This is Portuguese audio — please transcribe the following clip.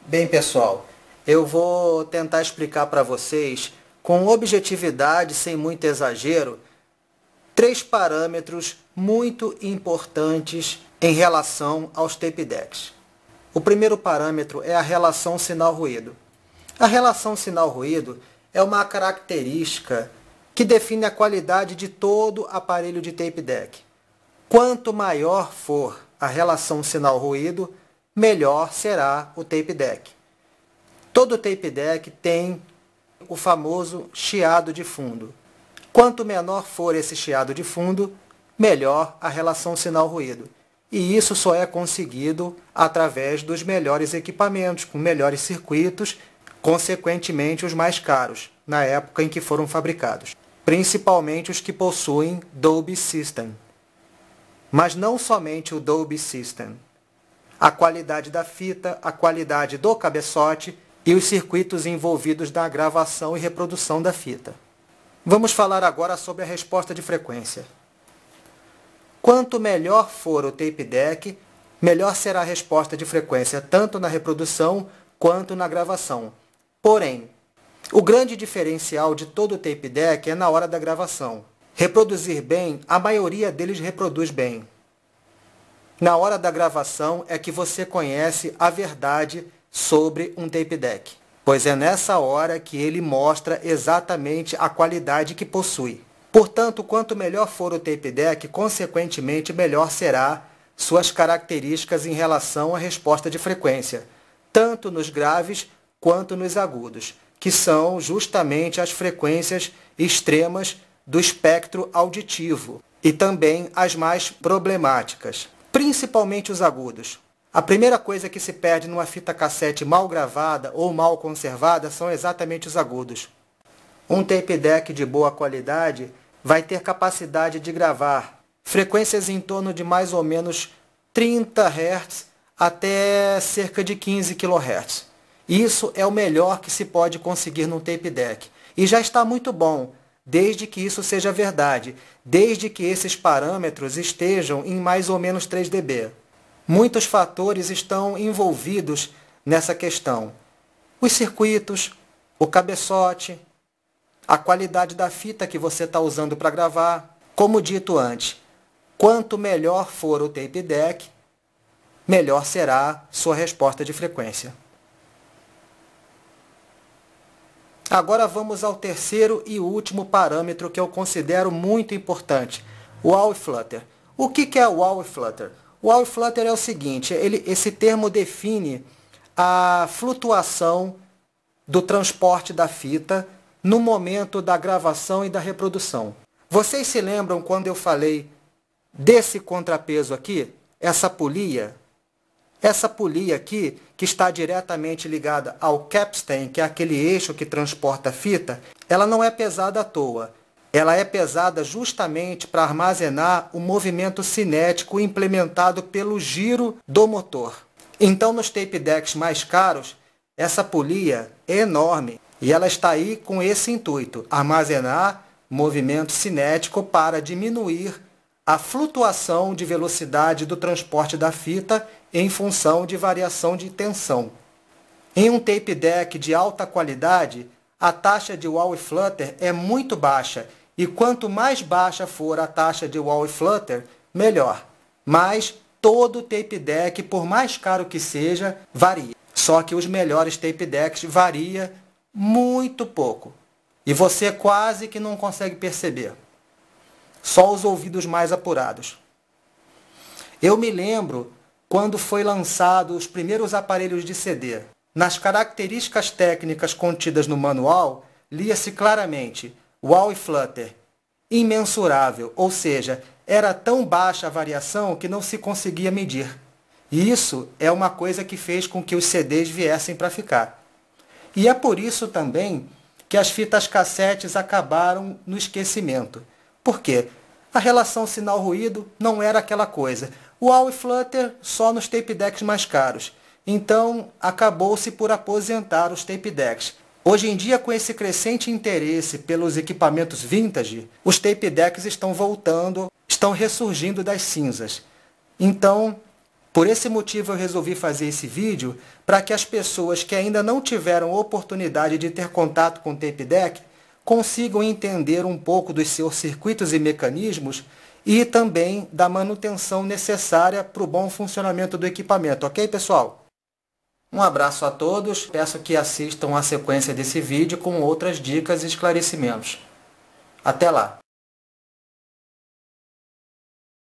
Bem, pessoal, eu vou tentar explicar para vocês, com objetividade, sem muito exagero, três parâmetros muito importantes em relação aos tape decks. O primeiro parâmetro é a relação sinal-ruído. A relação sinal-ruído é uma característica que define a qualidade de todo aparelho de tape deck. Quanto maior for a relação sinal-ruído, melhor será o tape deck. Todo tape deck tem o famoso chiado de fundo. Quanto menor for esse chiado de fundo, melhor a relação sinal-ruído. E isso só é conseguido através dos melhores equipamentos, com melhores circuitos, consequentemente os mais caros, na época em que foram fabricados. Principalmente os que possuem Dolby System. Mas não somente o Dolby System. A qualidade da fita, a qualidade do cabeçote e os circuitos envolvidos na gravação e reprodução da fita. Vamos falar agora sobre a resposta de frequência. Quanto melhor for o tape deck, melhor será a resposta de frequência, tanto na reprodução quanto na gravação. Porém, o grande diferencial de todo o tape deck é na hora da gravação. Reproduzir bem, a maioria deles reproduz bem. Na hora da gravação é que você conhece a verdade sobre um tape deck, pois é nessa hora que ele mostra exatamente a qualidade que possui. Portanto, quanto melhor for o tape deck, consequentemente melhor será suas características em relação à resposta de frequência, tanto nos graves quanto nos agudos, que são justamente as frequências extremas do espectro auditivo e também as mais problemáticas, principalmente os agudos. A primeira coisa que se perde numa fita cassete mal gravada ou mal conservada são exatamente os agudos. Um tape deck de boa qualidade vai ter capacidade de gravar frequências em torno de mais ou menos 30 Hz até cerca de 15 kHz. Isso é o melhor que se pode conseguir num tape deck. E já está muito bom, desde que isso seja verdade, desde que esses parâmetros estejam em mais ou menos 3 dB. Muitos fatores estão envolvidos nessa questão. Os circuitos, o cabeçote, a qualidade da fita que você está usando para gravar. Como dito antes, quanto melhor for o tape deck, melhor será sua resposta de frequência. Agora vamos ao terceiro e último parâmetro que eu considero muito importante, o wah e flutter. O que é o wah e flutter? O wah e flutter é o seguinte, esse termo define a flutuação do transporte da fita no momento da gravação e da reprodução. Vocês se lembram quando eu falei desse contrapeso aqui? Essa polia? Essa polia aqui, que está diretamente ligada ao capstan, que é aquele eixo que transporta a fita, ela não é pesada à toa. Ela é pesada justamente para armazenar o movimento cinético implementado pelo giro do motor. Então, nos tape decks mais caros, essa polia é enorme e ela está aí com esse intuito, armazenar movimento cinético para diminuir a flutuação de velocidade do transporte da fita em função de variação de tensão. Em um tape deck de alta qualidade, a taxa de wah e flutter é muito baixa, e quanto mais baixa for a taxa de wah e flutter, melhor. Mas todo tape deck, por mais caro que seja, varia. Só que os melhores tape decks varia muito pouco, e você quase que não consegue perceber. Só os ouvidos mais apurados. Eu me lembro quando foi lançado os primeiros aparelhos de CD. Nas características técnicas contidas no manual, lia-se claramente wah e flutter imensurável, ou seja, era tão baixa a variação que não se conseguia medir. E isso é uma coisa que fez com que os CDs viessem para ficar. E é por isso também que as fitas cassetes acabaram no esquecimento. Por quê? A relação sinal-ruído não era aquela coisa. O wah e flutter só nos tape decks mais caros. Então, acabou-se por aposentar os tape decks. Hoje em dia, com esse crescente interesse pelos equipamentos vintage, os tape decks estão voltando, estão ressurgindo das cinzas. Então, Por esse motivo eu resolvi fazer esse vídeo para que as pessoas que ainda não tiveram oportunidade de ter contato com o tape deck consigam entender um pouco dos seus circuitos e mecanismos e também da manutenção necessária para o bom funcionamento do equipamento, ok, pessoal? Um abraço a todos, peço que assistam a sequência desse vídeo com outras dicas e esclarecimentos. Até lá!